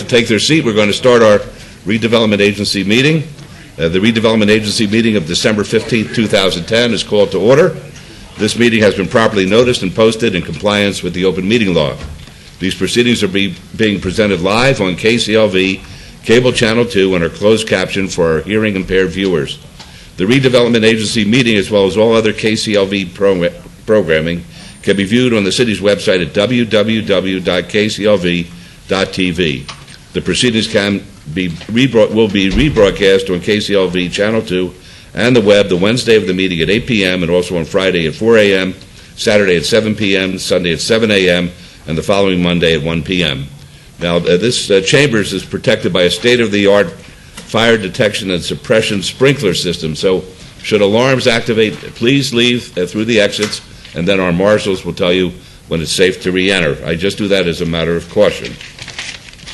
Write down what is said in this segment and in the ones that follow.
to take their seat, we're going to start our Redevelopment Agency meeting. The Redevelopment Agency meeting of December 15, 2010 is called to order. This meeting has been properly noticed and posted in compliance with the open meeting law. These proceedings are being presented live on KCLV, Cable Channel 2, and are closed captioned for our hearing impaired viewers. The Redevelopment Agency meeting, as well as all other KCLV programming, can be viewed on the city's website at www.kclv.tv. The proceedings will be rebroadcast on KCLV Channel 2 and the web the Wednesday of the meeting at 8 p.m. and also on Friday at 4 a.m., Saturday at 7 p.m., Sunday at 7 a.m., and the following Monday at 1 p.m. Now, this chambers is protected by a state-of-the-art fire detection and suppression sprinkler system, so should alarms activate, please leave through the exits, and then our marshals will tell you when it's safe to re-enter. I just do that as a matter of caution.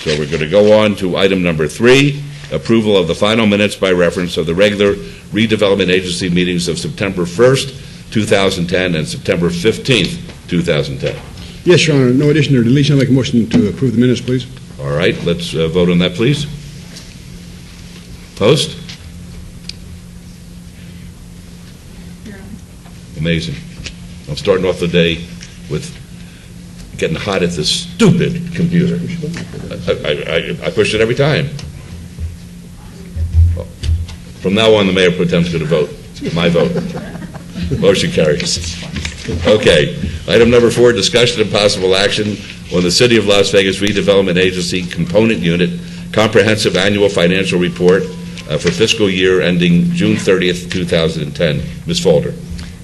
So we're going to go on to item number 3, approval of the final minutes by reference of the regular Redevelopment Agency meetings of September 1st, 2010 and September 15th, 2010. Yes, Your Honor. No addition or deletion. I'd like a motion to approve the minutes, please. All right. Let's vote on that, please. Post. Amazing. I'm starting off the day with getting hot at this stupid computer. I push it every time. From now on, the Mayor Pro Tem's going to vote. My vote. Motion carries. Okay. Item number 4, discussion and possible action on the City of Las Vegas Redevelopment Agency Component Unit Comprehensive Annual Financial Report for fiscal year ending June 30th, 2010. Ms. Falder.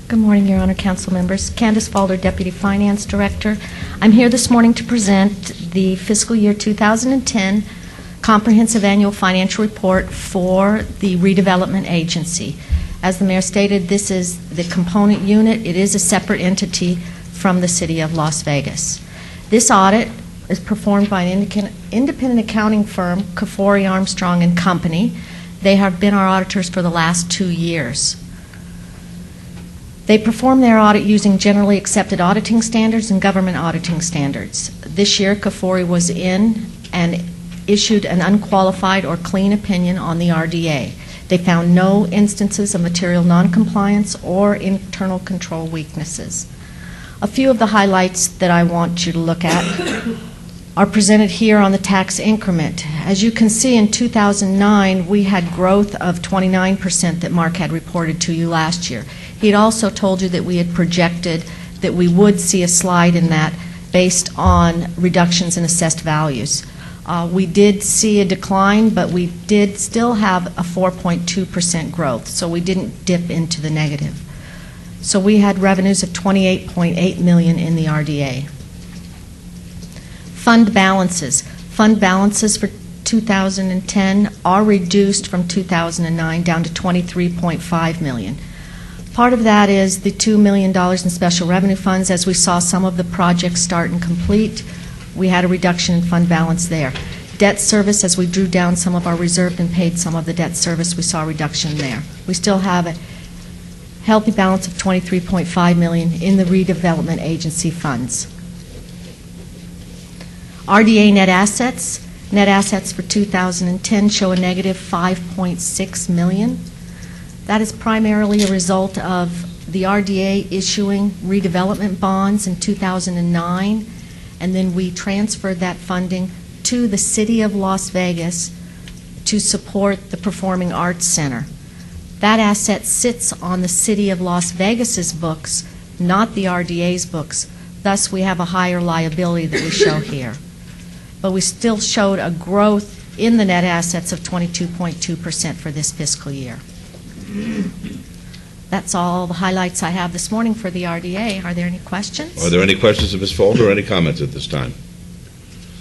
Good morning, Your Honor, council members. Candace Falder, Deputy Finance Director. I'm here this morning to present the fiscal year 2010 Comprehensive Annual Financial Report for the Redevelopment Agency. As the Mayor stated, this is the component unit. It is a separate entity from the City of Las Vegas. This audit is performed by an independent accounting firm, Kafori Armstrong and Company. They have been our auditors for the last 2 years. They perform their audit using generally accepted auditing standards and government auditing standards. This year, Kafori was in and issued an unqualified or clean opinion on the RDA. They found no instances of material noncompliance or internal control weaknesses. A few of the highlights that I want you to look at are presented here on the tax increment. As you can see, in 2009, we had growth of 29% that Mark had reported to you last year. He had also told you that we had projected that we would see a slide in that based on reductions in assessed values. We did see a decline, but we did still have a 4.2% growth, so we didn't dip into the negative. So we had revenues of $28.8 million in the RDA. Fund balances. Fund balances for 2010 are reduced from 2009 down to $23.5 million. Part of that is the $2 million in special revenue funds. As we saw some of the projects start and complete, we had a reduction in fund balance there. Debt service, as we drew down some of our reserved and paid some of the debt service, we saw a reduction there. We still have a healthy balance of $23.5 million in the Redevelopment Agency funds. RDA net assets. Net assets for 2010 show a negative $5.6 million. That is primarily a result of the RDA issuing redevelopment bonds in 2009, and then we transferred that funding to the City of Las Vegas to support the Performing Arts Center. That asset sits on the City of Las Vegas's books, not the RDA's books. Thus, we have a higher liability that we show here. But we still showed a growth in the net assets of 22.2% for this fiscal year. That's all the highlights I have this morning for the RDA. Are there any questions? Are there any questions of Ms. Falder or any comments at this time?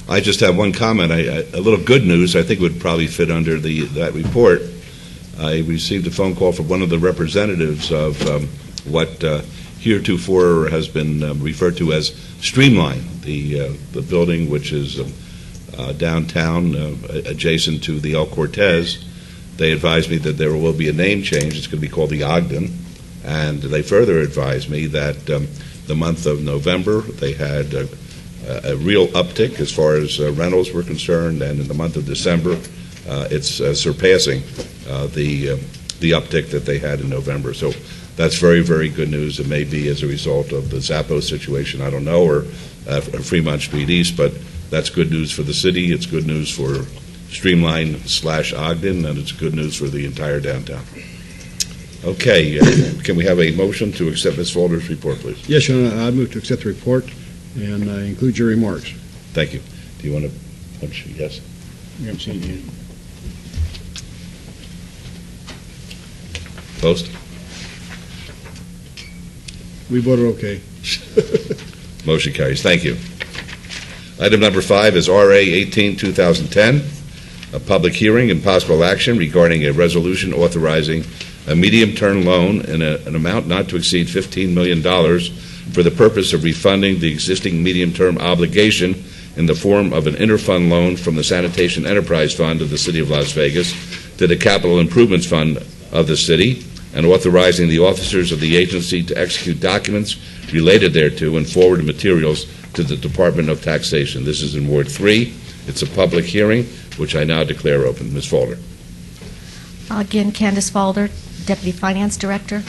I just have one comment. A little good news, I think would probably fit under that report. I received a phone call from one of the representatives of what heretofore has been referred to as Streamline, the building which is downtown adjacent to the El Cortez. They advised me that there will be a name change. It's going to be called the Ogden. And they further advised me that the month of November, they had a real uptick as far as rentals were concerned, and in the month of December, it's surpassing the uptick that they had in November. So that's very, very good news. It may be as a result of the Zappos situation, I don't know, or Fremont Street East, but that's good news for the city. It's good news for Streamline/Ogden, and it's good news for the entire downtown. Okay, can we have a motion to accept Ms. Falder's report, please? Yes, Your Honor, I move to accept the report and include your remarks. Thank you. Do you want to punch? Yes. You haven't seen it yet. Post? We voted okay. Motion carries. Thank you. Item number 5 is RA 18-2010, a public hearing and possible action regarding a resolution authorizing a medium-term loan in an amount not to exceed $15 million for the purpose of refunding the existing medium-term obligation in the form of an interfund loan from the Sanitation Enterprise Fund of the City of Las Vegas to the Capital Improvements Fund of the city, and authorizing the officers of the agency to execute documents related thereto and forward materials to the Department of Taxation. This is in Ward 3. It's a public hearing, which I now declare open. Ms. Falder. Again, Candace Falder, Deputy Finance Director.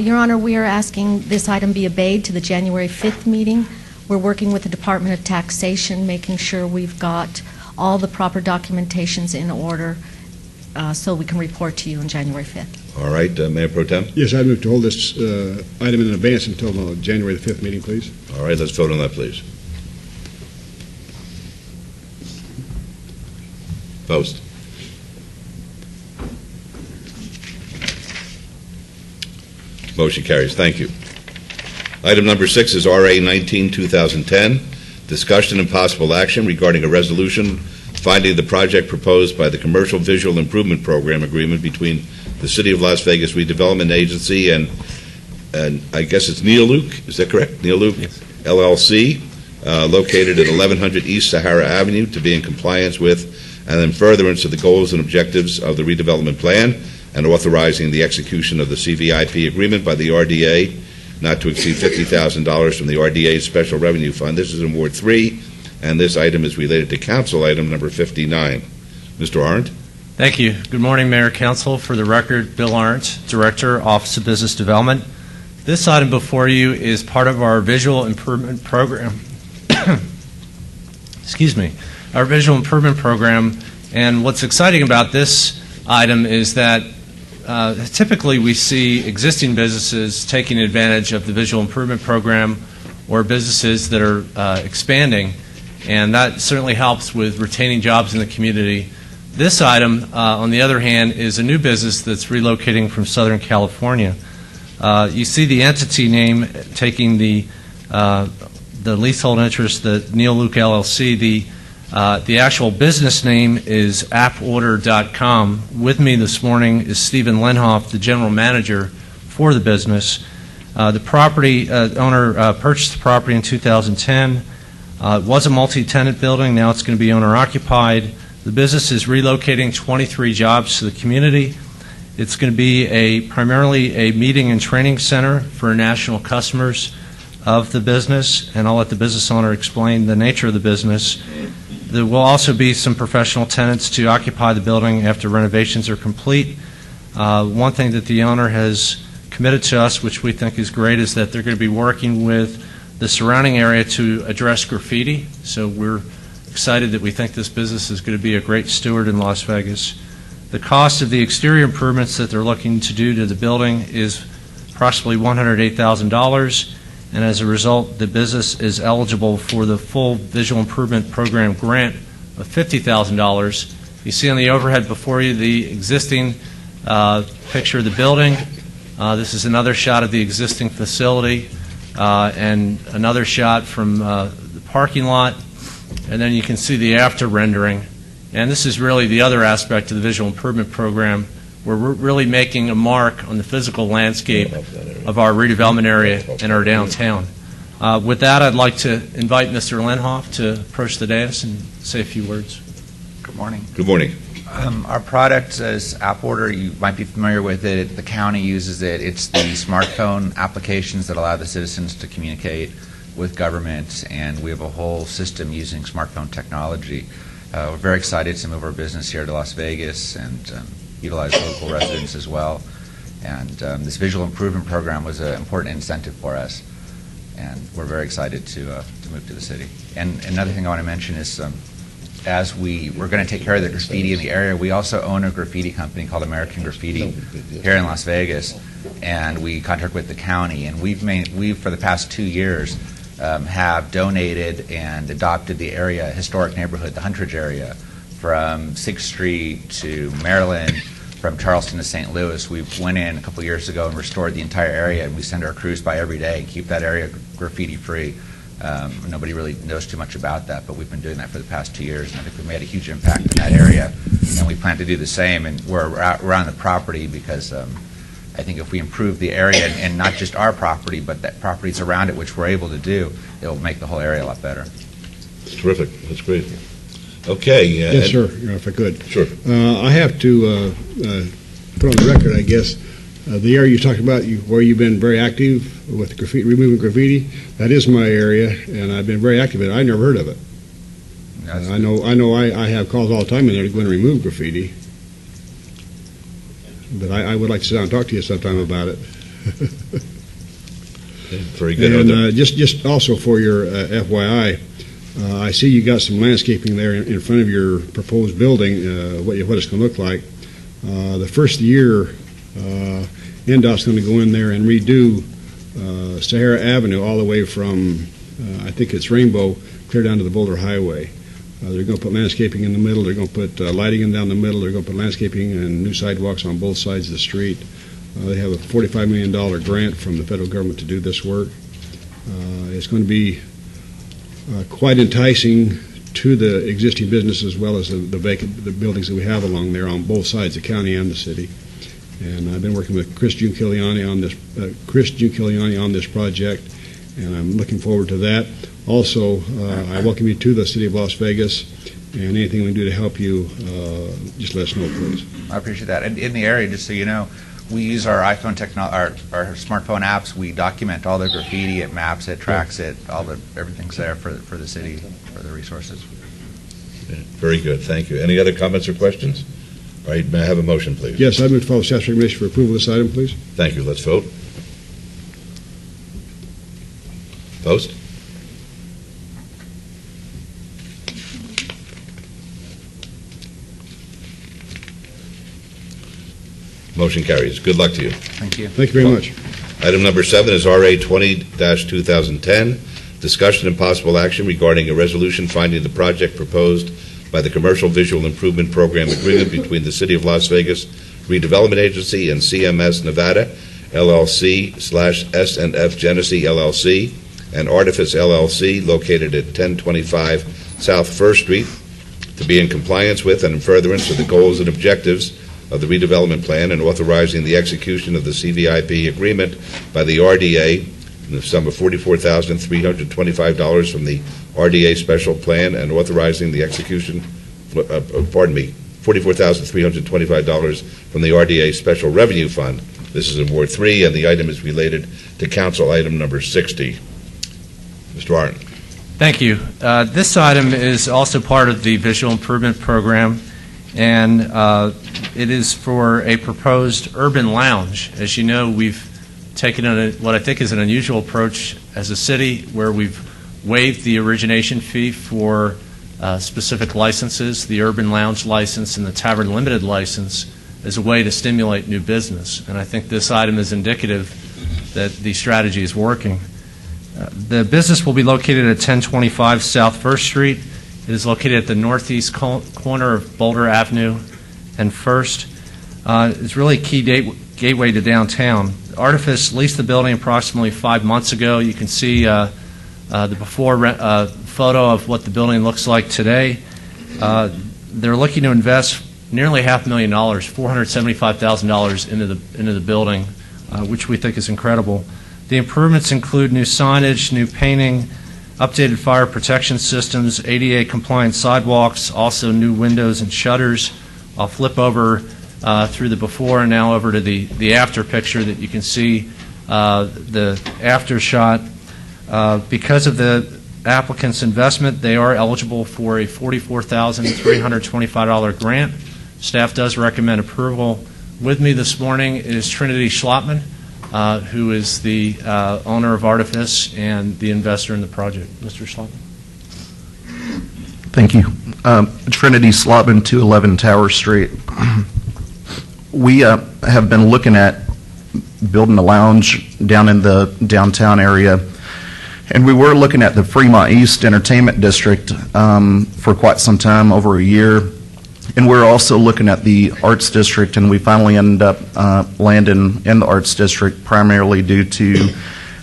Your Honor, we are asking this item be obeyed to the January 5th meeting. We're working with the Department of Taxation, making sure we've got all the proper documentations in order so we can report to you on January 5th. All right, Mayor Pro Tem. Yes, I move to hold this item in advance until January the 5th meeting, please. All right, let's vote on that, please. Post. Motion carries. Thank you. Item number 6 is RA 19-2010, discussion and possible action regarding a resolution finding the project proposed by the Commercial Visual Improvement Program agreement between the City of Las Vegas Redevelopment Agency and I guess it's Neoluke, is that correct? Neoluke Yes. LLC, located at 1100 East Sahara Avenue, to be in compliance with and in furtherance of the goals and objectives of the redevelopment plan, and authorizing the execution of the CVIP agreement by the RDA not to exceed $50,000 from the RDA's Special Revenue Fund. This is in Ward 3, and this item is related to Council Item number 59. Mr. Arndt? Thank you. Good morning, Mayor, Council. For the record, Bill Arndt, Director, Office of Business Development. This item before you is part of our Visual Improvement Program. Excuse me. Our Visual Improvement Program. And what's exciting about this item is that typically we see existing businesses taking advantage of the Visual Improvement Program, or businesses that are expanding, and that certainly helps with retaining jobs in the community. This item, on the other hand, is a new business that's relocating from Southern California. You see the entity name taking the leasehold interest, the Neoluke LLC. The actual business name is apporder.com. With me this morning is Stephen Lenhoff, the general manager for the business. The property owner purchased the property in 2010. It was a multi-tenant building. Now it's going to be owner-occupied. The business is relocating 23 jobs to the community. It's going to be primarily a meeting and training center for national customers of the business, and I'll let the business owner explain the nature of the business. There will also be some professional tenants to occupy the building after renovations are complete. One thing that the owner has committed to us, which we think is great, is that they're going to be working with the surrounding area to address graffiti. So we're excited that we think this business is going to be a great steward in Las Vegas. The cost of the exterior improvements that they're looking to do to the building is approximately $108,000. And as a result, the business is eligible for the full Visual Improvement Program grant of $50,000. You see on the overhead before you the existing picture of the building. This is another shot of the existing facility and another shot from the parking lot. And then you can see the after rendering. And this is really the other aspect of the Visual Improvement Program, where we're really making a mark on the physical landscape of our redevelopment area in our downtown. With that, I'd like to invite Mr. Lenhoff to approach the dais and say a few words. Good morning. Good morning. Our product is AppOrder. You might be familiar with it. The county uses it. It's the smartphone applications that allow the citizens to communicate with government, and we have a whole system using smartphone technology. We're very excited to move our business here to Las Vegas and utilize local residents as well. And this visual improvement program was an important incentive for us, and we're very excited to move to the city. And another thing I want to mention is as we're going to take care of the graffiti in the area, we also own a graffiti company called American Graffiti here in Las Vegas, and we contract with the county. And we've for the past 2 years have donated and adopted the area, historic neighborhood, the Huntridge area, from 6th Street to Maryland, from Charleston to St. Louis. We went in a couple years ago and restored the entire area, and we send our crews by every day and keep that area graffiti-free. Nobody really knows too much about that, but we've been doing that for the past 2 years, and I think we've made a huge impact in that area, and we plan to do the same. And we're around the property because I think if we improve the area, and not just our property, but that properties around it, which we're able to do, it will make the whole area a lot better. Terrific. That's great. Okay. Yes, sir, if I could. Sure. I have to put on the record, I guess, the area you talked about, where you've been very active with graffiti, removing graffiti. That is my area, and I've been very active in it. I never heard of it. I know. I have calls all the time in there to go and remove graffiti, but I would like to sit down and talk to you sometime about it. Very good. And just also for your FYI, I see you got some landscaping there in front of your proposed building, what it's going to look like. The first year, NDOT's going to go in there and redo Sahara Avenue all the way from, I think it's Rainbow, clear down to the Boulder Highway. They're going to put landscaping in the middle. They're going to put lighting in down the middle. They're going to put landscaping and new sidewalks on both sides of the street. They have a $45 million grant from the federal government to do this work. It's going to be quite enticing to the existing business as well as the buildings that we have along there on both sides, the county and the city. And I've been working with Chris Giuliani on this project, and I'm looking forward to that. Also, I welcome you to the city of Las Vegas, and anything we can do to help you, just let us know, please. I appreciate that. And in the area, just so you know, we use our iPhone our smartphone apps. We document all the graffiti. It maps it, tracks it. Everything's there for the city, for the resources. Very good. Thank you. Any other comments or questions? All right. May I have a motion, please? Yes, I move to follow staff's recommendation for approval of this item, please. Thank you. Let's vote. Post. Motion carries. Good luck to you. Thank you. Thank you very much. Item number 7 is RA 20-2010, discussion and possible action regarding a resolution finding the project proposed by the Commercial Visual Improvement Program agreement between the City of Las Vegas Redevelopment Agency and CMS Nevada, LLC/S&F Genesee, LLC, and Artifice, LLC, located at 1025 South First Street, to be in compliance with and in furtherance of the goals and objectives of the redevelopment plan, and authorizing the execution of the CVIP agreement by the RDA in the sum of $44,325 from the RDA special plan, and authorizing the execution, $44,325 from the RDA special revenue fund. This is in Ward 3, and the item is related to council item number 60. Mr. Arndt. Thank you. This item is also part of the visual improvement program, and it is for a proposed urban lounge. As you know, we've taken what I think is an unusual approach as a city, where we've waived the origination fee for specific licenses, the urban lounge license and the tavern limited license, as a way to stimulate new business. And I think this item is indicative that the strategy is working. The business will be located at 1025 South First Street. It is located at the northeast corner of Boulder Avenue and First. It's really a key gateway to downtown. Artifice leased the building approximately 5 months ago. You can see the before photo of what the building looks like today. They're looking to invest nearly $500,000, $475,000 into the building, which we think is incredible. The improvements include new signage, new painting, updated fire protection systems, ADA compliant sidewalks, also new windows and shutters. I'll flip over through the before and now over to the after picture that you can see the after shot. Because of the applicant's investment, they are eligible for a $44,325 grant. Staff does recommend approval. With me this morning is Trinity Schlottman, who is the owner of Artifice and the investor in the project. Mr. Schlottman. Thank you. Trinity Slotman, 211 Tower Street. We have been looking at building a lounge down in the downtown area, and we were looking at the Fremont East Entertainment District for quite some time, over a year, and we're also looking at the Arts District, and we finally ended up landing in the Arts District primarily due to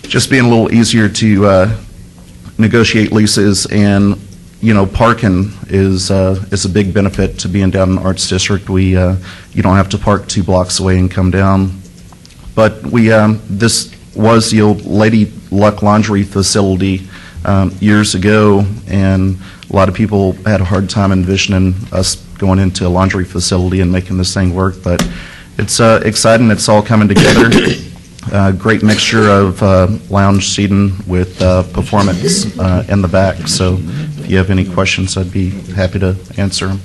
just being a little easier to negotiate leases, and parking is a big benefit to being down in the Arts District. You don't have to park 2 blocks away and come down. But this was the old Lady Luck Laundry facility years ago, and a lot of people had a hard time envisioning us going into a laundry facility and making this thing work. But it's exciting. It's all coming together. Great mixture of lounge seating with performance in the back. So if you have any questions, I'd be happy to answer them.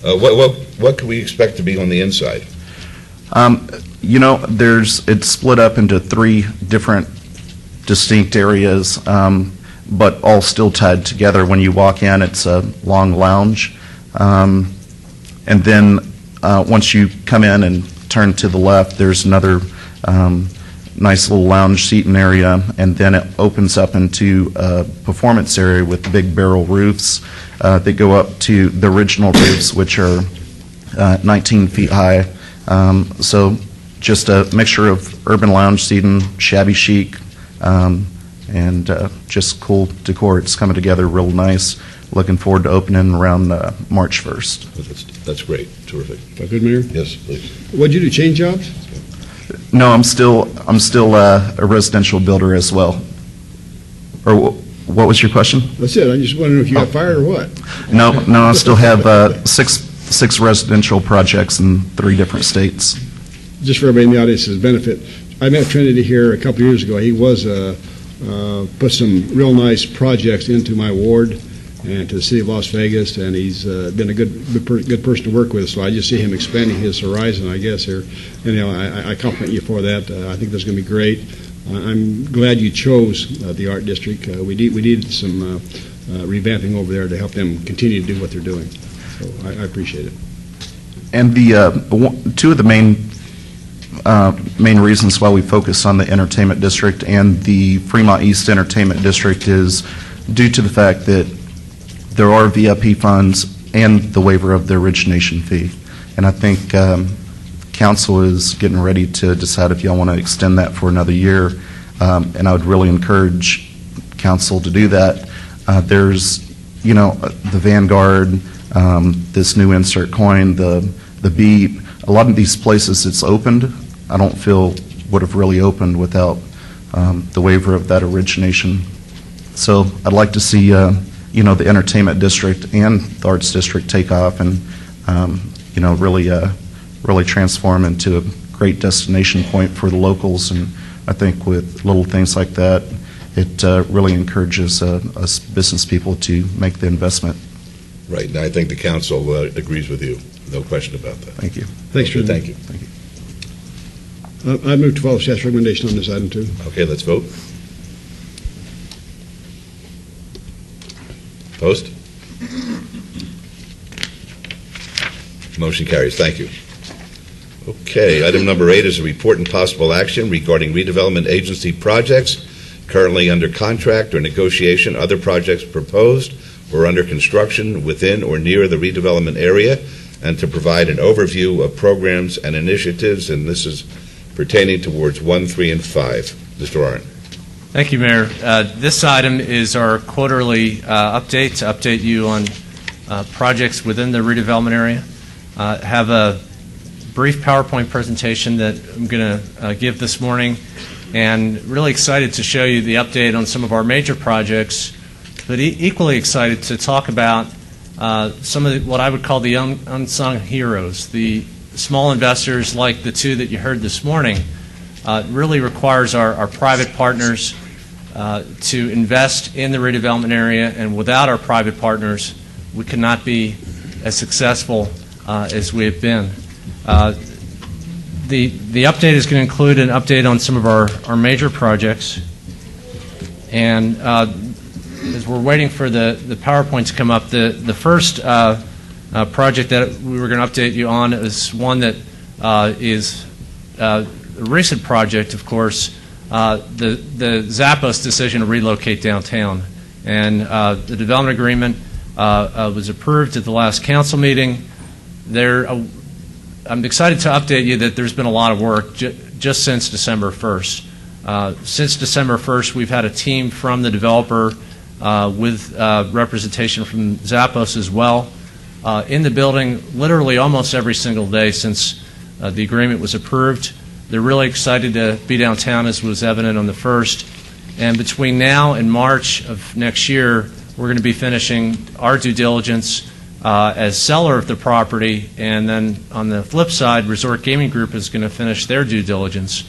What can we expect to be on the inside? It's split up into 3 different distinct areas, but all still tied together. When you walk in, it's a long lounge. And then once you come in and turn to the left, there's another nice little lounge seating area, and then it opens up into a performance area with big barrel roofs that go up to the original roofs, which are 19 feet high. So just a mixture of urban lounge seating, shabby chic, and just cool decor. It's coming together real nice. Looking forward to opening around March 1st. That's great. Terrific. Good, Mayor? Yes, please. What'd you do, change jobs? No, I'm still a residential builder as well. Or what was your question? That's it. I just wondering if you got fired or what. No, I still have six residential projects in 3 different states. Just for everybody in the audience's benefit, I met Trinity here a couple of years ago. He was put some real nice projects into my ward and to the city of Las Vegas, and he's been a good person to work with. So I just see him expanding his horizon, I guess, here. And I compliment you for that. I think that's going to be great. I'm glad you chose the Art District. We needed some revamping over there to help them continue to do what they're doing. So I appreciate it. And the 2 of the main reasons why we focus on the Entertainment District and the Fremont East Entertainment District is due to the fact that there are VIP funds and the waiver of the origination fee. And I think Council is getting ready to decide if y'all want to extend that for another year. And I would really encourage Council to do that. There's, the Vanguard, this new insert coin, the Beep. A lot of these places it's opened, I don't feel would have really opened without the waiver of that origination. So I'd like to see the Entertainment District and the Arts District take off and really transform into a great destination point for the locals. And I think with little things like that, it really encourages us business people to make the investment. Right, and I think the council agrees with you. No question about that. Thank you. Thanks, Okay, Trinity. thank you. Thank you. I move to follow staff's recommendation on this item, too. Okay, let's vote. Opposed? Motion carries. Thank you. Okay, item number 8 is a report and possible action regarding redevelopment agency projects currently under contract or negotiation, other projects proposed or under construction within or near the redevelopment area, and to provide an overview of programs and initiatives, and this is pertaining towards 1, 3, and 5. Mr. Oren. Thank you, Mayor. This item is our quarterly update to update you on projects within the redevelopment area. Have a brief PowerPoint presentation that I'm going to give this morning, and really excited to show you the update on some of our major projects, but equally excited to talk about some of what I would call the unsung heroes, the small investors like the 2 that you heard this morning. Really requires our private partners to invest in the redevelopment area, and without our private partners, we could not be as successful as we have been. The update is going to include an update on some of our major projects, and as we're waiting for the PowerPoint to come up, the first project that we were going to update you on is one that is a recent project, of course, the Zappos decision to relocate downtown. And the development agreement was approved at the last council meeting. I'm excited to update you that there's been a lot of work just since December 1st. Since December 1st, we've had a team from the developer with representation from Zappos as well in the building literally almost every single day since the agreement was approved. They're really excited to be downtown, as was evident on the 1st. And between now and March of next year, we're going to be finishing our due diligence as seller of the property, and then on the flip side, Resort Gaming Group is going to finish their due diligence.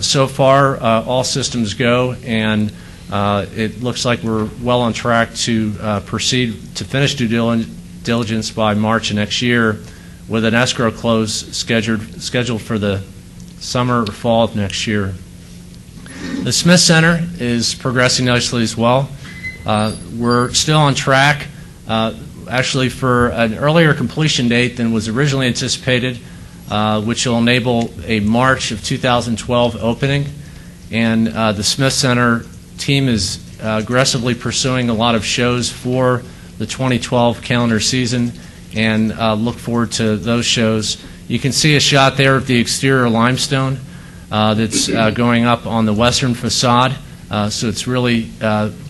So far, all systems go, and it looks like we're well on track to proceed to finish due diligence by March of next year, with an escrow close scheduled for the summer or fall of next year. The Smith Center is progressing nicely as well. We're still on track, actually for an earlier completion date than was originally anticipated, which will enable a March of 2012 opening. And the Smith Center team is aggressively pursuing a lot of shows for the 2012 calendar season, and look forward to those shows. You can see a shot there of the exterior limestone that's going up on the western facade. So it's really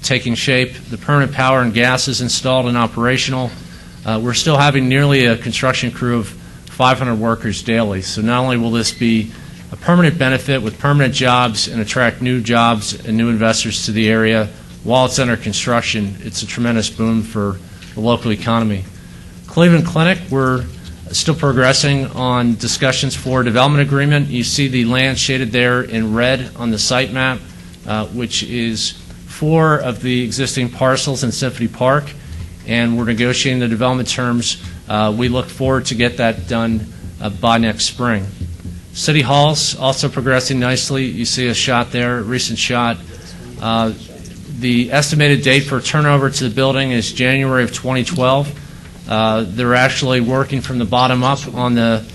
taking shape. The permanent power and gas is installed and operational. We're still having nearly a construction crew of 500 workers daily. So not only will this be a permanent benefit with permanent jobs and attract new jobs and new investors to the area while it's under construction, it's a tremendous boon for the local economy. Cleveland Clinic, we're still progressing on discussions for a development agreement. You see the land shaded there in red on the site map, which is 4 of the existing parcels in Symphony Park, and we're negotiating the development terms. We look forward to get that done by next spring. City Hall's also progressing nicely. You see a shot there, a recent shot. The estimated date for turnover to the building is January of 2012. They're actually working from the bottom up on the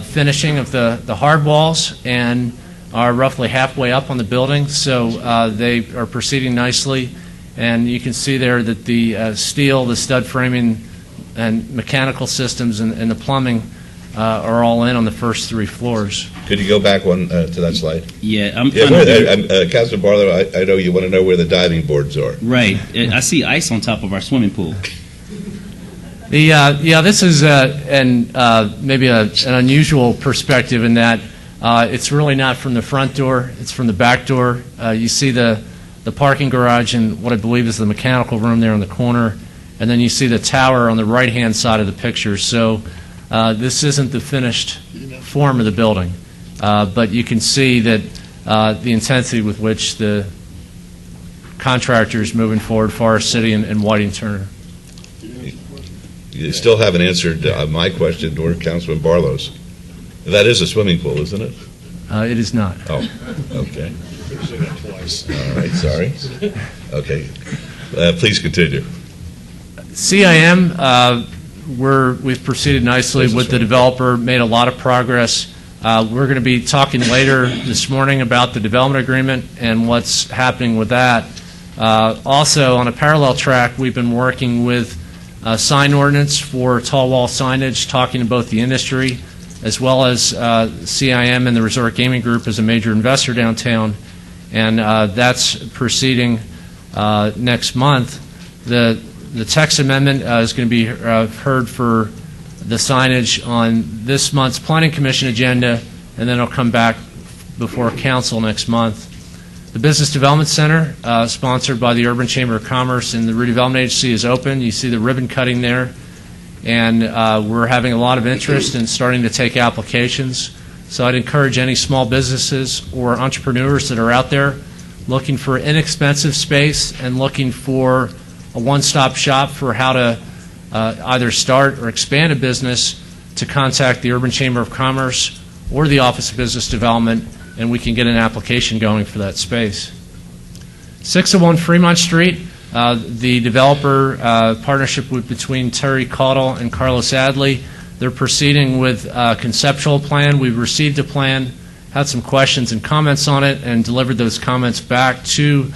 finishing of the hard walls, and are roughly halfway up on the building, so they are proceeding nicely. And you can see there that the steel, the stud framing, and mechanical systems and the plumbing are all in on the first 3 floors. Could you go back one to that slide? Yeah, I'm Yeah, trying to Councilman Barlow, I know you want to know where the diving boards are. right. I see ice on top of our swimming pool. This is maybe an unusual perspective in that it's really not from the front door, it's from the back door. You see the parking garage and what I believe is the mechanical room there in the corner, and then you see the tower on the right-hand side of the picture. So this isn't the finished form of the building, but you can see that the intensity with which the contractor is moving forward, Forest City and Whiting Turner. You still haven't answered my question, nor Councilman Barlow's. That is a swimming pool, isn't it? It is not. Oh, okay. All right, sorry. Okay. Please continue. CIM, we've proceeded nicely with the developer, made a lot of progress. We're going to be talking later this morning about the development agreement and what's happening with that. Also, on a parallel track, we've been working with sign ordinance for tall wall signage, talking to both the industry as well as CIM and the Resort Gaming Group as a major investor downtown, and that's proceeding next month. The text amendment is going to be heard for the signage on this month's Planning Commission agenda, and then it'll come back before Council next month. The Business Development Center, sponsored by the Urban Chamber of Commerce and the Redevelopment Agency, is open. You see the ribbon cutting there, and we're having a lot of interest in starting to take applications. So I'd encourage any small businesses or entrepreneurs that are out there looking for inexpensive space and looking for a one-stop shop for how to either start or expand a business, to contact the Urban Chamber of Commerce or the Office of Business Development, and we can get an application going for that space. 601 Fremont Street, the developer partnership between Terry Caudle and Carlos Adley, they're proceeding with a conceptual plan. We've received a plan, had some questions and comments on it, and delivered those comments back to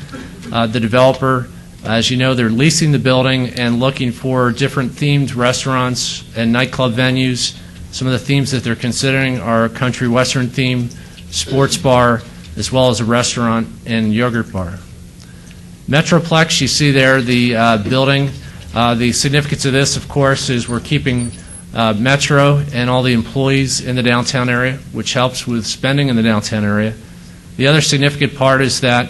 the developer. As you know, they're leasing the building and looking for different themed restaurants and nightclub venues. Some of the themes that they're considering are a country western theme, sports bar, as well as a restaurant and yogurt bar. Metroplex, you see there the building. The significance of this, of course, is we're keeping Metro and all the employees in the downtown area, which helps with spending in the downtown area. The other significant part is that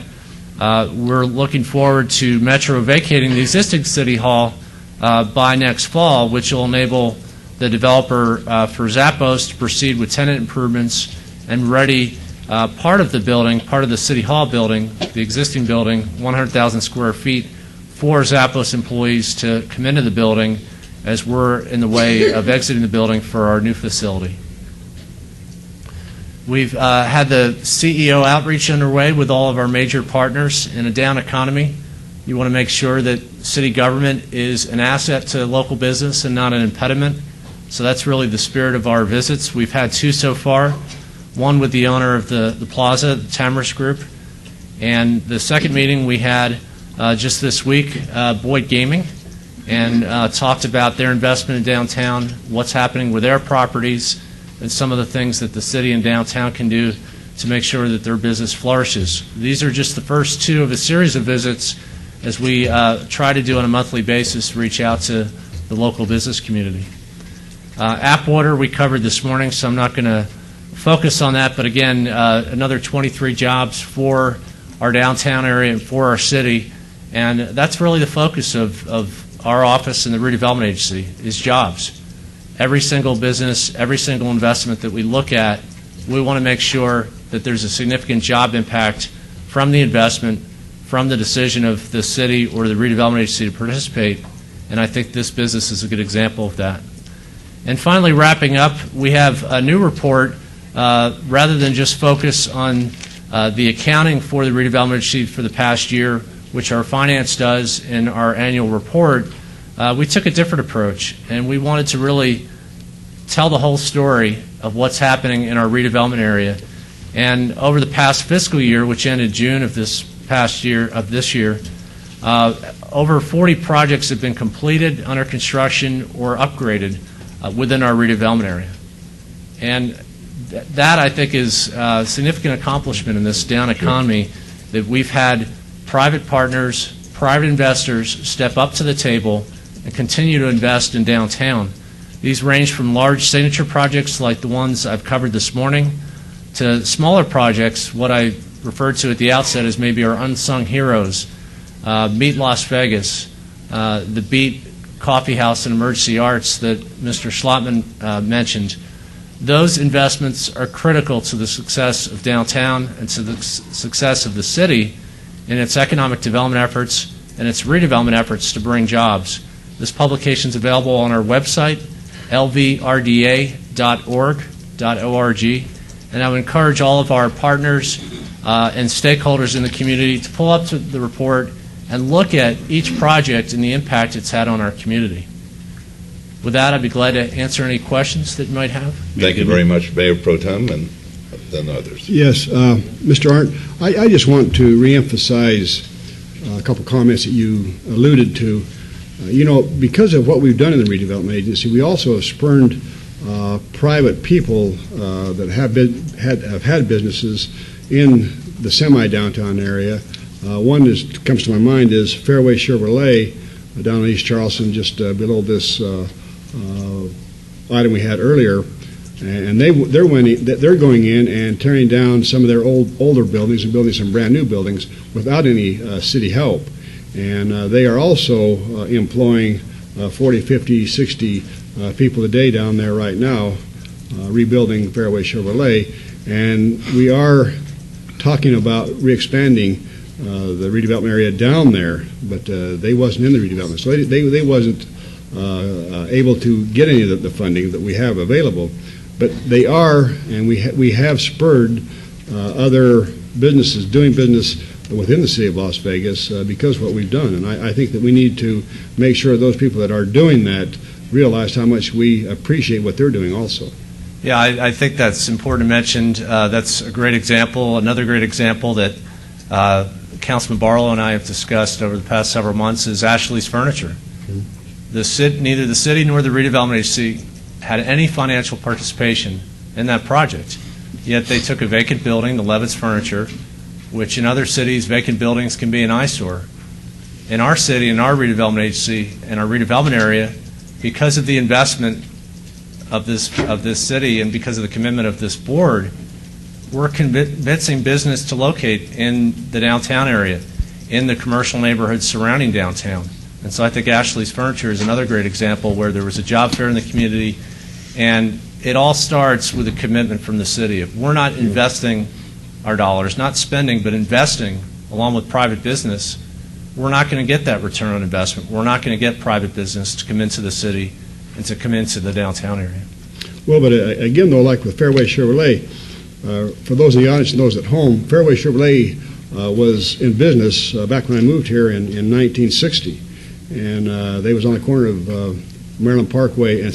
we're looking forward to Metro vacating the existing City Hall by next fall, which will enable the developer for Zappos to proceed with tenant improvements and ready part of the building, part of the City Hall building, the existing building, 100,000 square feet, for Zappos employees to come into the building as we're in the way of exiting the building for our new facility. We've had the CEO outreach underway with all of our major partners. In a down economy, you want to make sure that city government is an asset to local business and not an impediment. So that's really the spirit of our visits. We've had two so far, one with the owner of the plaza, the Tamarisk Group, and the second meeting we had just this week, Boyd Gaming, and talked about their investment in downtown, what's happening with their properties, and some of the things that the city and downtown can do to make sure that their business flourishes. These are just the first two of a series of visits as we try to do on a monthly basis, reach out to the local business community. Appwater we covered this morning, so I'm not going to focus on that, but again, another 23 jobs for our downtown area and for our city, and that's really the focus of our office and the Redevelopment Agency, is jobs. Every single business, every single investment that we look at, we want to make sure that there's a significant job impact from the investment, from the decision of the city or the Redevelopment Agency to participate, and I think this business is a good example of that. And finally, wrapping up, we have a new report. Rather than just focus on the accounting for the Redevelopment Agency for the past year, which our finance does in our annual report, we took a different approach, and we wanted to really tell the whole story of what's happening in our redevelopment area. And over the past fiscal year, which ended June of this year, over 40 projects have been completed, under construction, or upgraded within our redevelopment area. And that, I think, is a significant accomplishment in this down economy, that we've had private partners, private investors step up to the table and continue to invest in downtown. These range from large signature projects like the ones I've covered this morning to smaller projects, what I referred to at the outset as maybe our unsung heroes. Meet Las Vegas, the Beat Coffee House and Emergency Arts that Mr. Schlotman mentioned. Those investments are critical to the success of downtown and to the success of the city in its economic development efforts and its redevelopment efforts to bring jobs. This publication is available on our website, lvrda.org, and I would encourage all of our partners and stakeholders in the community to pull up to the report and look at each project and the impact it's had on our community. With that, I'd be glad to answer any questions that you might have. Thank you very much, Mayor Pro Tem, and then others. Yes, Mr. Arndt, I just want to reemphasize a couple comments that you alluded to. Because of what we've done in the Redevelopment Agency, we also have spurned private people that have had businesses in the semi-downtown area. One that comes to my mind is Fairway Chevrolet down in East Charleston, just below this item we had earlier, and they're going in and tearing down some of their older buildings and building some brand new buildings without any city help. And they are also employing 40, 50, 60 people a day down there right now, rebuilding Fairway Chevrolet. And we are talking about re-expanding the redevelopment area down there, but they wasn't in the redevelopment, so they wasn't able to get any of the funding that we have available. But they are, and we have spurred other businesses doing business within the city of Las Vegas because of what we've done. And I think that we need to make sure those people that are doing that realize how much we appreciate what they're doing also. Yeah, I think that's important to mention. That's a great example. Another great example that Councilman Barlow and I have discussed over the past several months is Ashley's Furniture. Neither the city nor the redevelopment agency had any financial participation in that project, yet they took a vacant building, the Levitt's Furniture, which in other cities, vacant buildings can be an eyesore. In our city, in our redevelopment agency, in our redevelopment area, because of the investment of this city and because of the commitment of this board, we're convincing business to locate in the downtown area, in the commercial neighborhoods surrounding downtown. And so I think Ashley's Furniture is another great example where there was a job fair in the community, and it all starts with a commitment from the city. If we're not investing our dollars, not spending, but investing along with private business, we're not going to get that return on investment. We're not going to get private business to come into the city and to come into the downtown area. Well, but again, though, like with Fairway Chevrolet, for those in the audience and those at home, Fairway Chevrolet was in business back when I moved here in 1960. And they was on the corner of Maryland Parkway and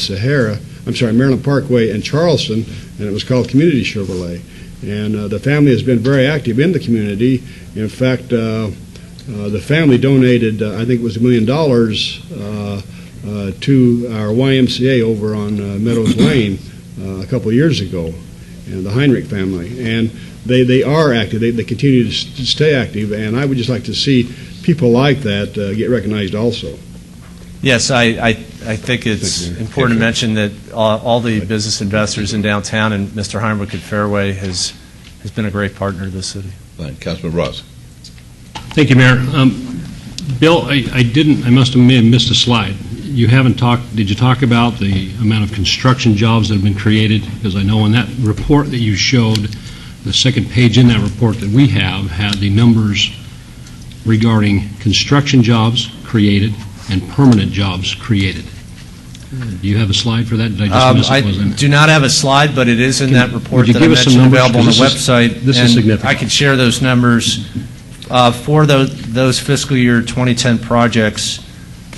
Maryland Parkway and Charleston, and it was called Community Chevrolet. And the family has been very active in the community. In fact, the family donated, I think it was $1 million to our YMCA over on Meadows Lane a couple of years ago, and the Heinrich family. And they are active. They continue to stay active, and I would just like to see people like that get recognized also. Yes, I think it's important to mention that all the business investors in downtown and Mr. Heinrich at Fairway has been a great partner to the city. Fine. Councilman Ross. Thank you, Mayor. Bill, I must have missed a slide. You haven't talked, did you talk about the amount of construction jobs that have been created? Because I know in that report that you showed, the second page in that report that we have had the numbers regarding construction jobs created and permanent jobs created. Do you have a slide for that? Did I just miss it? I do not have a slide, but it is in that report you that I give us some mentioned numbers? available on the 'Cause website. this is significant. I can share those numbers. For those fiscal year 2010 projects,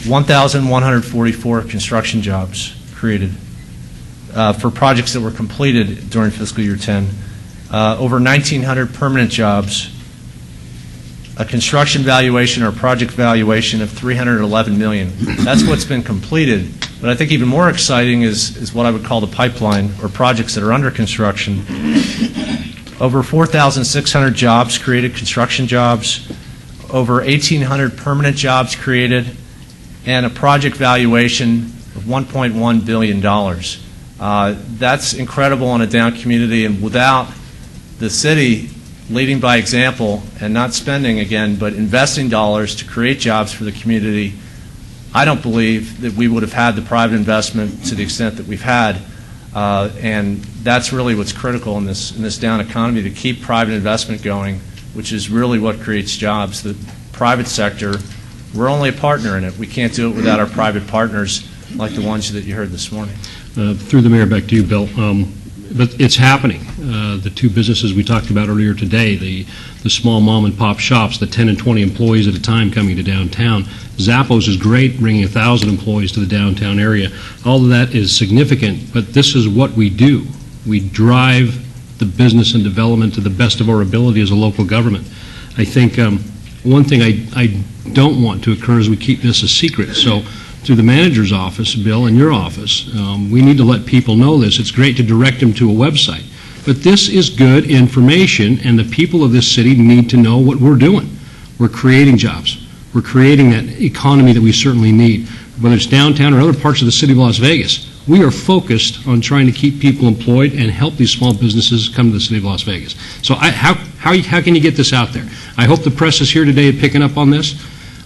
1,144 construction jobs created. For projects that were completed during fiscal year 10, over 1,900 permanent jobs, a construction valuation or project valuation of $311 million. That's what's been completed. But I think even more exciting is what I would call the pipeline, or projects that are under construction. Over 4,600 jobs created, construction jobs, over 1,800 permanent jobs created, and a project valuation of $1.1 billion. That's incredible in a down community, and without the city leading by example and not spending again, but investing dollars to create jobs for the community, I don't believe that we would have had the private investment to the extent that we've had. And that's really what's critical in this down economy, to keep private investment going, which is really what creates jobs. The private sector, we're only a partner in it. We can't do it without our private partners like the ones that you heard this morning. Through the mayor, back to you, Bill. But it's happening. The two businesses we talked about earlier today, the small mom and pop shops, the 10 and 20 employees at a time coming to downtown. Zappos is great, bringing 1,000 employees to the downtown area. All of that is significant, but this is what we do. We drive the business and development to the best of our ability as a local government. I think one thing I don't want to occur is we keep this a secret. So through the manager's office, Bill, and your office, we need to let people know this. It's great to direct them to a website. But this is good information, and the people of this city need to know what we're doing. We're creating jobs. We're creating that economy that we certainly need. Whether it's downtown or other parts of the city of Las Vegas, we are focused on trying to keep people employed and help these small businesses come to the city of Las Vegas. So how can you get this out there? I hope the press is here today picking up on this.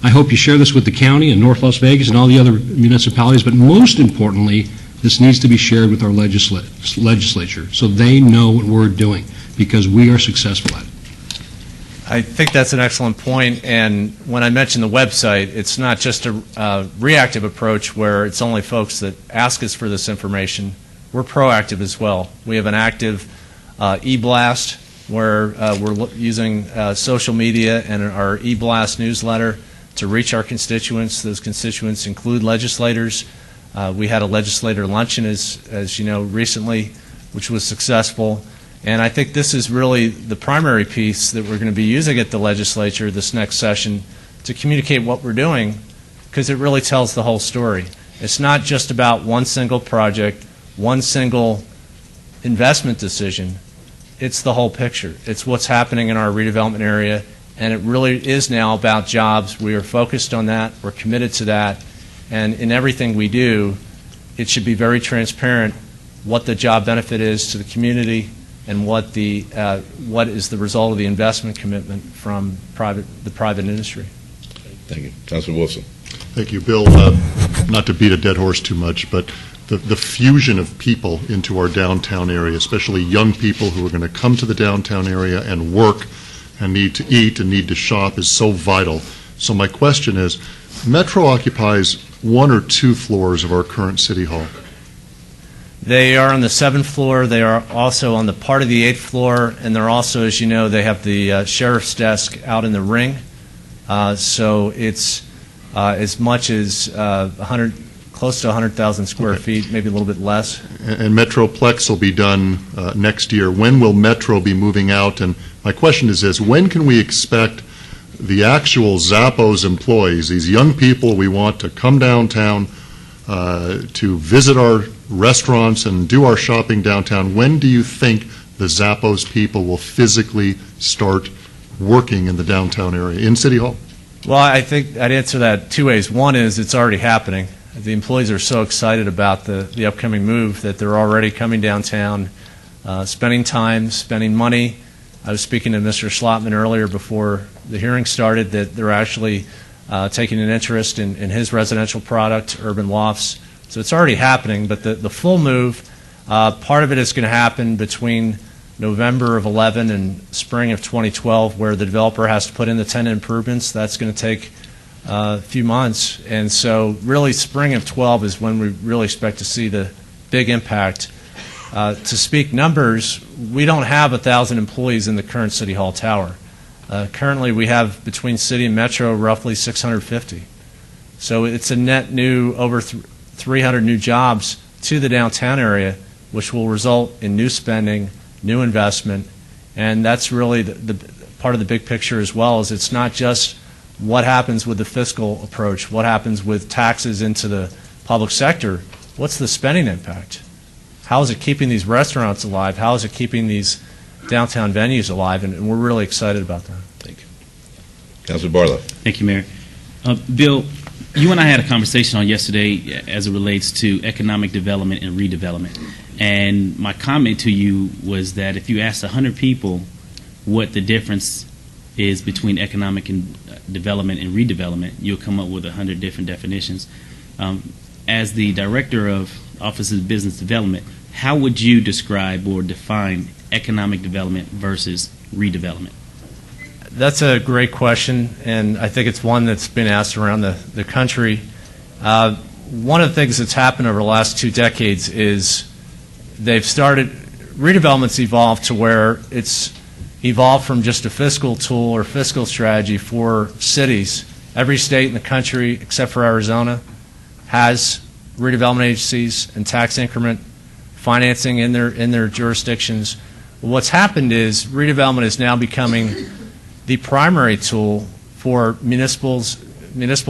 I hope you share this with the county and North Las Vegas and all the other municipalities, but most importantly, this needs to be shared with our legislature so they know what we're doing, because we are successful at it. I think that's an excellent point, and when I mentioned the website, it's not just a reactive approach where it's only folks that ask us for this information. We're proactive as well. We have an active e-blast where we're using social media and our e-blast newsletter to reach our constituents. Those constituents include legislators. We had a legislator luncheon, as you know, recently, which was successful. And I think this is really the primary piece that we're going to be using at the legislature this next session to communicate what we're doing, because it really tells the whole story. It's not just about one single project, one single investment decision. It's the whole picture. It's what's happening in our redevelopment area, and it really is now about jobs. We are focused on that. We're committed to that. And in everything we do, it should be very transparent what the job benefit is to the community and what is the result of the investment commitment from the private industry. Thank you. Councilman Wilson. Thank you, Bill. Not to beat a dead horse too much, but the fusion of people into our downtown area, especially young people who are going to come to the downtown area and work and need to eat and need to shop, is so vital. So my question is, Metro occupies 1 or 2 floors of our current City Hall. They are on the 7th floor. They are also on the part of the 8th floor, and they're also, as you know, they have the sheriff's desk out in the ring. So it's as much as close to 100,000 square feet, maybe a little bit less. And Metroplex will be done next year. When will Metro be moving out? And my question is this: when can we expect the actual Zappos employees, these young people we want to come downtown to visit our restaurants and do our shopping downtown? When do you think the Zappos people will physically start working in the downtown area, in City Hall? Well, I think I'd answer that 2 ways. One is it's already happening. The employees are so excited about the upcoming move that they're already coming downtown, spending time, spending money. I was speaking to Mr. Schlotman earlier before the hearing started that they're actually taking an interest in his residential product, Urban Lofts. So it's already happening, but the full move, part of it is going to happen between November of 11 and spring of 2012, where the developer has to put in the tenant improvements. That's going to take a few months. And so really spring of 12 is when we really expect to see the big impact. To speak numbers, we don't have 1,000 employees in the current City Hall tower. Currently we have between City and Metro roughly 650. So it's a net new over 300 new jobs to the downtown area, which will result in new spending, new investment, and that's really the part of the big picture as well. Is it's not just what happens with the fiscal approach, what happens with taxes into the public sector, what's the spending impact? How is it keeping these restaurants alive? How is it keeping these downtown venues alive? And we're really excited about that. Thank you. Councilman Barlow. Thank you, Mayor. Bill, you and I had a conversation on yesterday as it relates to economic development and redevelopment. And my comment to you was that if you asked 100 people what the difference is between economic and development and redevelopment, you'll come up with 100 different definitions. As the director of Office of Business Development, how would you describe or define economic development versus redevelopment? That's a great question, and I think it's one that's been asked around the country. One of the things that's happened over the last 2 decades is redevelopment's evolved to where it's evolved from just a fiscal tool or fiscal strategy for cities. Every state in the country, except for Arizona, has redevelopment agencies and tax increment financing in their jurisdictions. What's happened is redevelopment is now becoming the primary tool for municipal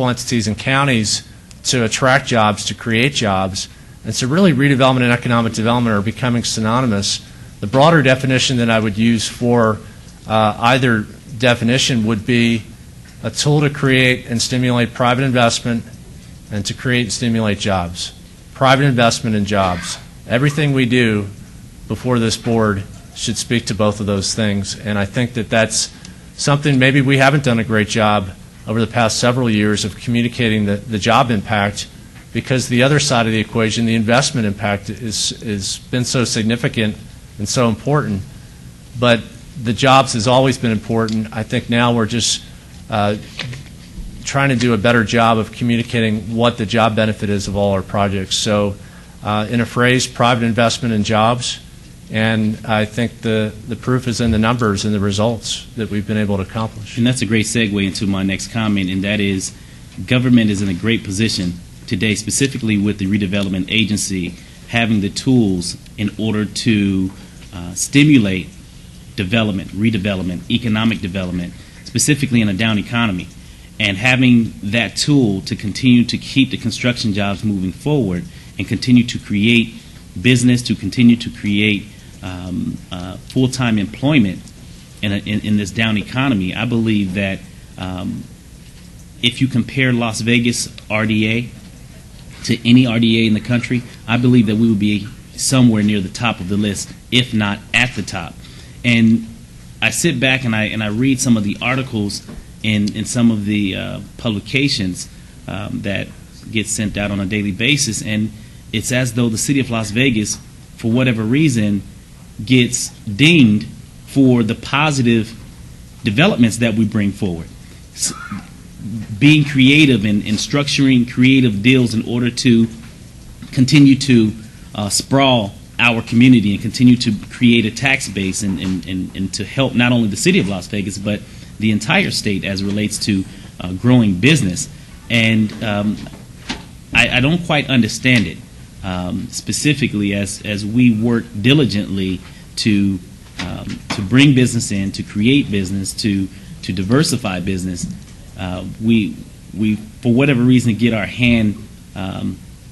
entities and counties to attract jobs, to create jobs. And so really redevelopment and economic development are becoming synonymous. The broader definition that I would use for either definition would be a tool to create and stimulate private investment and to create and stimulate jobs. Private investment and jobs. Everything we do before this board should speak to both of those things. And I think that that's something maybe we haven't done a great job over the past several years of communicating the job impact, because the other side of the equation, the investment impact, is been so significant and so important. But the jobs has always been important. I think now we're just trying to do a better job of communicating what the job benefit is of all our projects. So in a phrase, private investment in jobs, and I think the proof is in the numbers and the results that we've been able to accomplish. And that's a great segue into my next comment, and that is government is in a great position today, specifically with the redevelopment agency, having the tools in order to stimulate development, redevelopment, economic development, specifically in a down economy. And having that tool to continue to keep the construction jobs moving forward and continue to create business, to continue to create full-time employment in this down economy, I believe that if you compare Las Vegas RDA to any RDA in the country, I believe that we would be somewhere near the top of the list, if not at the top. And I sit back and I read some of the articles in some of the publications that get sent out on a daily basis, and it's as though the city of Las Vegas, for whatever reason, gets dinged for the positive developments that we bring forward. Being creative and structuring creative deals in order to continue to sprawl our community and continue to create a tax base and to help not only the city of Las Vegas but the entire state as it relates to growing business. And I don't quite understand it, specifically as we work diligently to bring business in, to create business, to diversify business. We for whatever reason get our hand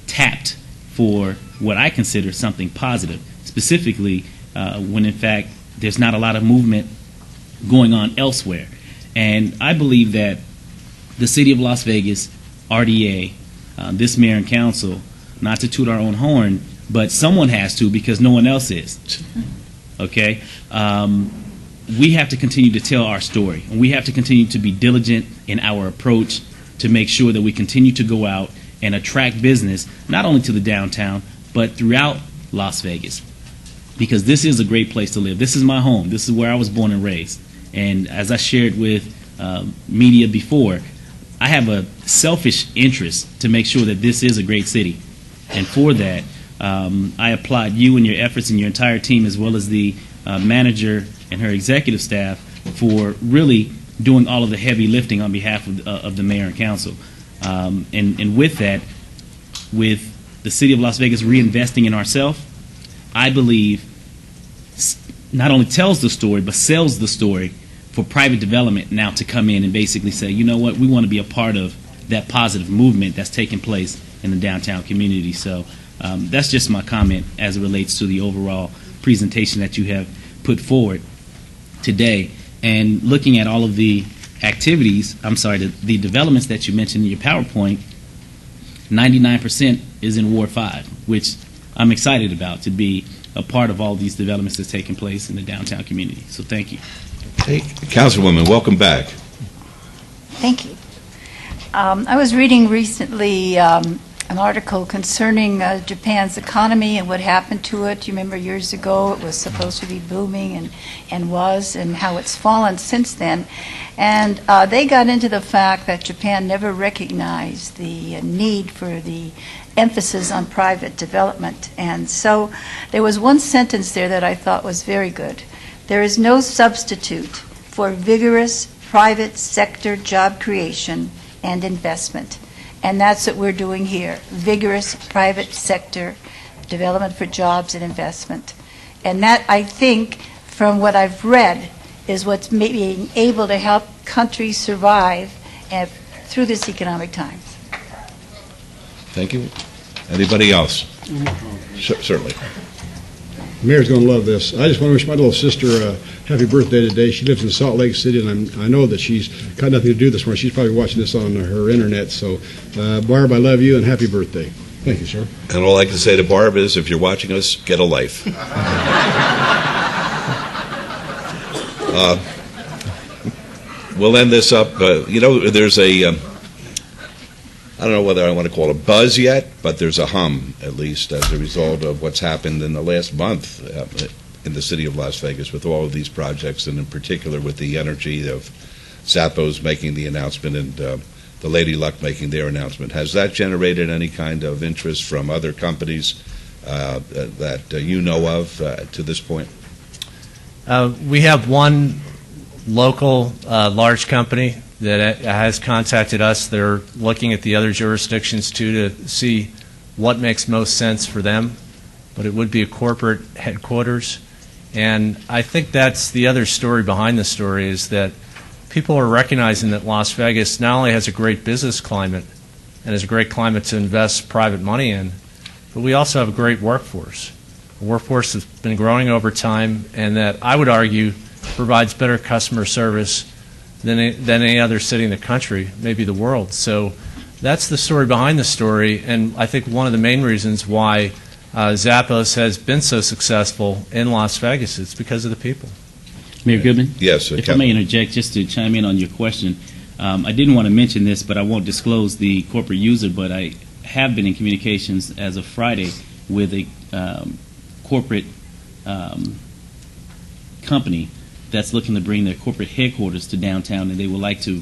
tapped for what I consider something positive, specifically when in fact there's not a lot of movement going on elsewhere. And I believe that the city of Las Vegas, RDA, this mayor and council, not to toot our own horn, but someone has to because no one else is. Okay? We have to continue to tell our story, and we have to continue to be diligent in our approach to make sure that we continue to go out and attract business, not only to the downtown, but throughout Las Vegas. Because this is a great place to live. This is my home. This is where I was born and raised. And as I shared with media before, I have a selfish interest to make sure that this is a great city. And for that, I applaud you and your efforts and your entire team, as well as the manager and her executive staff, for really doing all of the heavy lifting on behalf of the mayor and council. And with that, with the city of Las Vegas reinvesting in ourselves, I believe not only tells the story, but sells the story for private development now to come in and basically say, you know what, we want to be a part of that positive movement that's taking place in the downtown community. So that's just my comment as it relates to the overall presentation that you have put forward today. And looking at all of the activities, the developments that you mentioned in your PowerPoint, 99% is in Ward 5, which I'm excited about, to be a part of all these developments that's taking place in the downtown community. So thank you. Hey, Councilwoman, welcome back. Thank you. I was reading recently an article concerning Japan's economy and what happened to it. You remember years ago it was supposed to be booming and was, and how it's fallen since then. And they got into the fact that Japan never recognized the need for the emphasis on private development. And so there was one sentence there that I thought was very good. There is no substitute for vigorous private sector job creation and investment. And that's what we're doing here, vigorous private sector development for jobs and investment. And that, I think, from what I've read, is what's being able to help countries survive through this economic times. Thank you. Anybody else? Certainly. The mayor's going to love this. I just want to wish my little sister a happy birthday today. She lives in Salt Lake City, and I know that she's got nothing to do this morning. She's probably watching this on her internet. So, Barb, I love you, and happy birthday. Thank you, sir. And all I can say to Barb is, if you're watching us, get a life. We'll end this up. There's a, I don't know whether I want to call it a buzz yet, but there's a hum, at least, as a result of what's happened in the last month in the city of Las Vegas with all of these projects, and in particular with the energy of Zappos making the announcement and the Lady Luck making their announcement. Has that generated any kind of interest from other companies that you know of to this point? We have one local large company that has contacted us. They're looking at the other jurisdictions too to see what makes most sense for them, but it would be a corporate headquarters. And I think that's the other story behind the story, is that people are recognizing that Las Vegas not only has a great business climate and is a great climate to invest private money in, but we also have a great workforce. A workforce that's been growing over time, and that I would argue provides better customer service than any other city in the country, maybe the world. So that's the story behind the story, and I think one of the main reasons why Zappos has been so successful in Las Vegas is because of the people. Mayor Goodman? Yes. If I may interject, just to chime in on your question, I didn't want to mention this, but I won't disclose the corporate user, but I have been in communications as of Friday with a corporate company that's looking to bring their corporate headquarters to downtown, and they would like to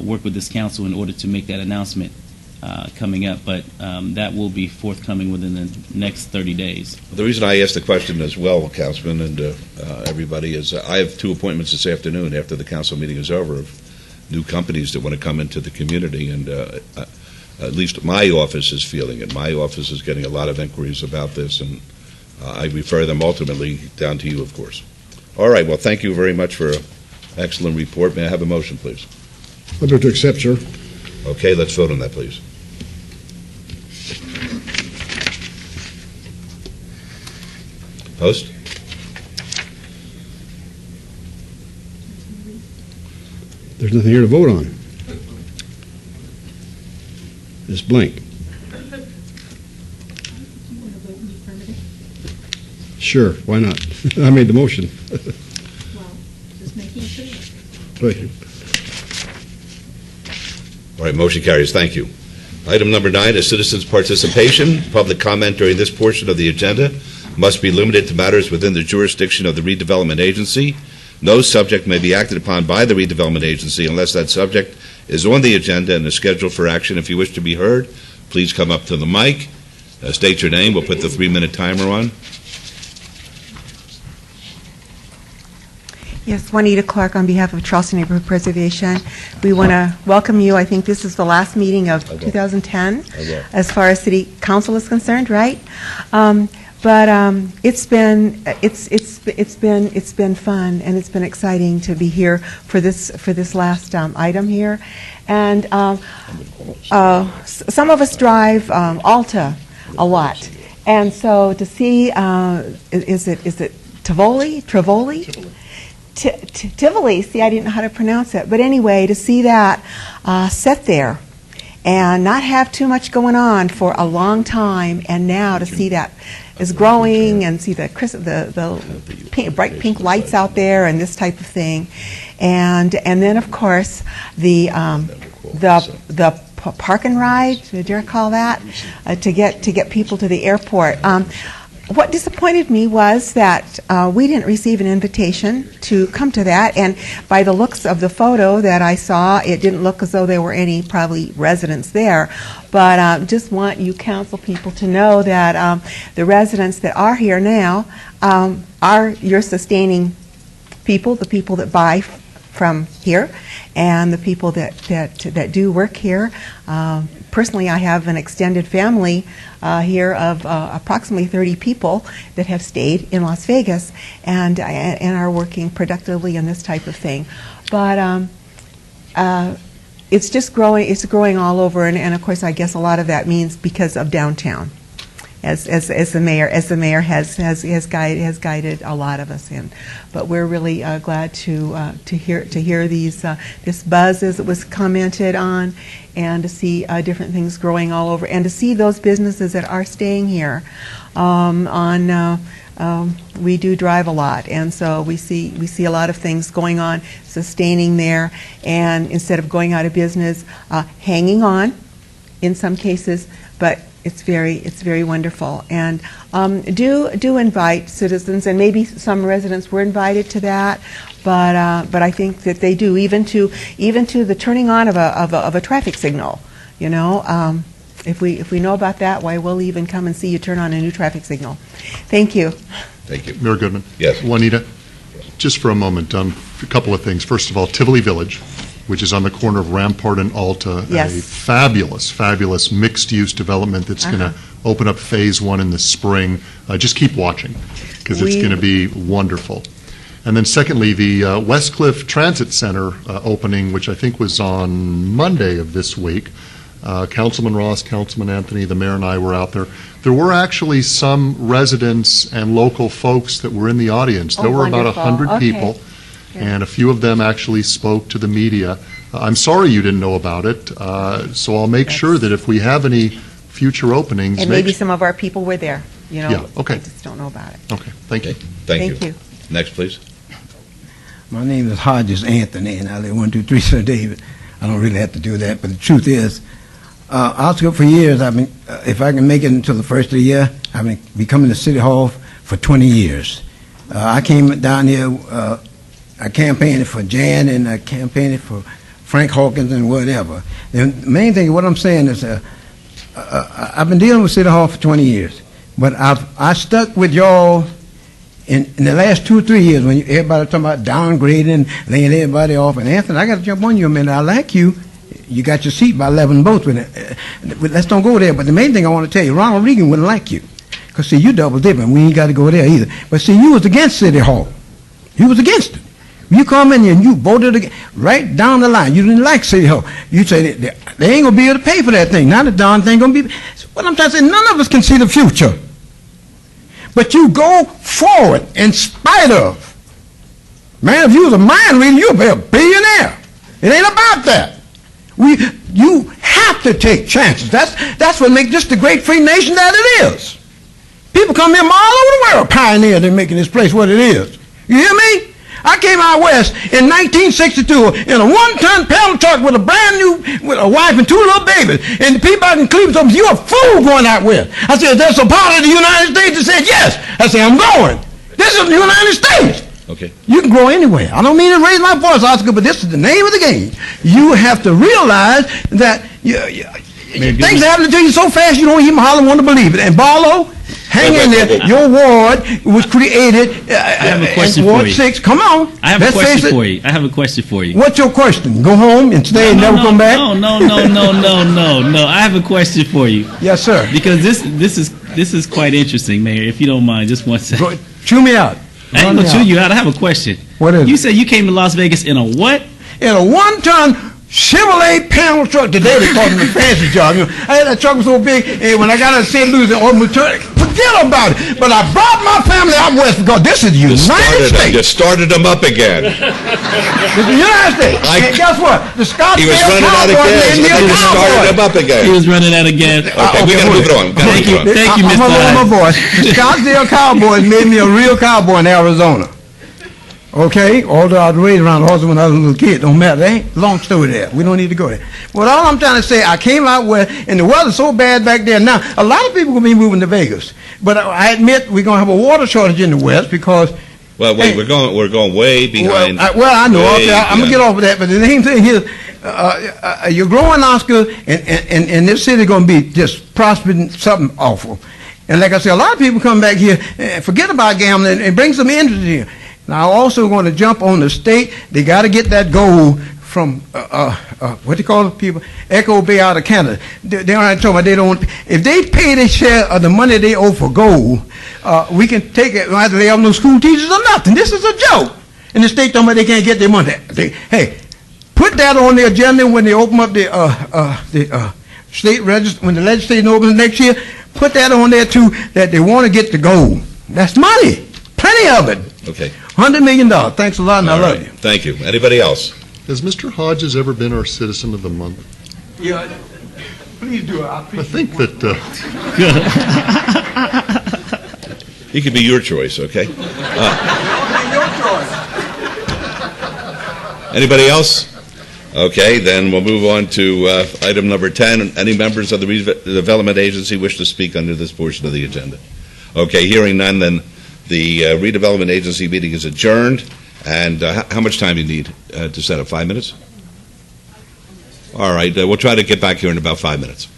work with this council in order to make that announcement coming up, but that will be forthcoming within the next 30 days. The reason I asked the question as well, Councilman, and everybody, is I have 2 appointments this afternoon after the council meeting is over of new companies that want to come into the community, and at least my office is feeling it. My office is getting a lot of inquiries about this, and I refer them ultimately down to you, of course. All right, well, thank you very much for an excellent report. May I have a motion, please? I'd like to accept, sir. Okay, let's vote on that, please. Post? There's nothing here to vote on. It's blank. Sure, why not? I made the motion. Just making sure. Thank you. All right, motion carries. Thank you. Item number 9 is citizens' participation. Public comment during this portion of the agenda must be limited to matters within the jurisdiction of the Redevelopment Agency. No subject may be acted upon by the Redevelopment Agency unless that subject is on the agenda and is scheduled for action. If you wish to be heard, please come up to the mic. State your name. We'll put the 3-minute timer on. Yes, Juanita Clark on behalf of Charleston Neighborhood Preservation. We want to welcome you. I think this is the last meeting of 2010 as far as City Council is concerned, right? But it's been fun, and it's been exciting to be here for this last item here. And some of us drive Alta a lot, and so to see is it Tivoli? Tivoli, see, I didn't know how to pronounce it. But anyway, to see that set there and not have too much going on for a long time, and now to see that is growing and see the bright pink lights out there and this type of thing. And then, of course, the park and ride, did you call that, to get people to the airport. What disappointed me was that we didn't receive an invitation to come to that, and by the looks of the photo that I saw, it didn't look as though there were any probably residents there. But just want you council people to know that the residents that are here now are your sustaining people, the people that buy from here, and the people that do work here. Personally, I have an extended family here of approximately 30 people that have stayed in Las Vegas and are working productively in this type of thing. But it's just growing. It's growing all over, and of course, I guess a lot of that means because of downtown, as the mayor has guided a lot of us in. But we're really glad to hear this buzz as it was commented on, and to see different things growing all over, and to see those businesses that are staying here. We do drive a lot, and so we see a lot of things going on, sustaining there, and instead of going out of business, hanging on in some cases, but It's very wonderful. And do invite citizens, and maybe some residents were invited to that, but I think that they do, even to the turning on of a traffic signal. You know, if we know about that, why, we'll even come and see you turn on a new traffic signal. Thank you. Thank you. Mayor Goodman? Yes. Juanita, just for a moment, a couple of things. First of all, Tivoli Village, which is on the corner of Rampart and Alta, Yes. a fabulous mixed-use development that's going to open up Phase 1 in the spring. Just keep watching, because it's going to be wonderful. And then secondly, the Westcliff Transit Center opening, which I think was on Monday of this week. Councilman Ross, Councilman Anthony, the mayor, and I were out there. There were actually some residents and local folks that were in the audience. There were about wonderful. 100 Okay. people, and a few of them actually spoke to the media. I'm sorry you didn't know about it, so I'll make sure that if we have any future openings... And maybe some of our people were there, you know. Yeah, okay. I just don't know about it. Okay, thank you. Thank you. Next, please. My name is Hodges Anthony, and I live 123 Sir David. I don't really have to do that, but the truth is, Oscar, for years, I've been, if I can make it until the first of the year, I've been coming to City Hall for 20 years. I came down here, I campaigned for Jan, and I campaigned for Frank Hawkins and whatever. The main thing, what I'm saying is, I've been dealing with City Hall for 20 years, but I stuck with y'all in the last 2 or 3 years when everybody talking about downgrading, laying everybody off. And Anthony, I got to jump on you a minute. I like you. You got your seat by 11 votes with it. Let's don't go there. But the main thing I want to tell you, Ronald Reagan wouldn't like you. Because, see, you double dipping. We ain't got to go there either. But, see, you was against City Hall. You was against it. You come in here and you voted against, right down the line. You didn't like City Hall. You said they ain't going to be able to pay for that thing. Now the darn thing going to be. What I'm trying to say, none of us can see the future. But you go forward in spite of. Man, if you was a mind reader, you'd be a billionaire. It ain't about that. You have to take chances. That's what makes this the great free nation that it is. People come here from all over the world, pioneers in making this place what it is. You hear me? I came out west in 1962 in a 1-ton pedal truck with a brand new, with a wife and 2 little babies. And the people out in Cleveland told me, "You're a fool going out west." I said, "There's a part of the United States that said yes." I said, "I'm going. This is the United States." Okay. You can grow anywhere. I don't mean to raise my voice, Oscar, but this is the name of the game. You have to realize that things happen to you so fast you don't even hardly want to believe it. And Barlow, hang in there. Your ward was created in Ward 6. Come on. I have a question for you. I have a question for you. What's your question? Go home and stay and never come back? No. I have a question for you. Yes, sir. Because this is quite interesting, Mayor. If you don't mind, just one second. Chew me out. I ain't gonna chew you out. I have a question. What is it? You said you came to Las Vegas in a what? In a 1-ton Chevrolet panel truck. Today they call it a fancy job. You know, I had that truck was so big, and when I got out of St. Louis, forget about it. But I brought my family out west because this is the United States. Just started them up again. This is the United States. And guess what? The He was running out of gas. He started them up again. He was running out of gas. Okay, we got to move it on. Thank you, Mr. I'm Hyde. my voice. The Scottsdale Cowboys made me a real cowboy in Arizona. Okay, although I was raised around horses when I was a little kid, don't matter. There ain't long story there. We don't need to go there. But all I'm trying to say, I came out west, and the weather's so bad back there. Now, a lot of people going to be moving to Vegas. But I admit we're going to have a water shortage in the west because... Well, wait, we're going way behind. Well, I know. Way I'm going to get off of that. But the main thing is, you're growing, Oscar, and this city going to be just prospering something awful. And like I said, a lot of people come back here and forget about gambling and bring some interest here. Now, I'm also going to jump on the state. They got to get that gold from, what do you call it, people? Echo Bay out of Canada. They aren't talking about they don't want, if they pay their share of the money they owe for gold, we can take it, either they have no school teachers or nothing. This is a joke. And the state talking about they can't get their money. Hey, put that on the agenda when they open up the state register, when the legislature opens next year, put that on there too, that they want to get the gold. That's money. Plenty of it. Okay. $100 million. Thanks a lot, and I love you. Thank you. Anybody else? Has Mr. Hodges ever been our Citizen of the Month? Yeah, please do it. I think that... He could be your choice, okay? Your choice. Anybody else? Okay, then we'll move on to item number 10. Any members of the Redevelopment Agency wish to speak under this portion of the agenda? Okay, hearing none, then the Redevelopment Agency meeting is adjourned. And how much time do you need to set up? 5 minutes? All right, we'll try to get back here in about 5 minutes.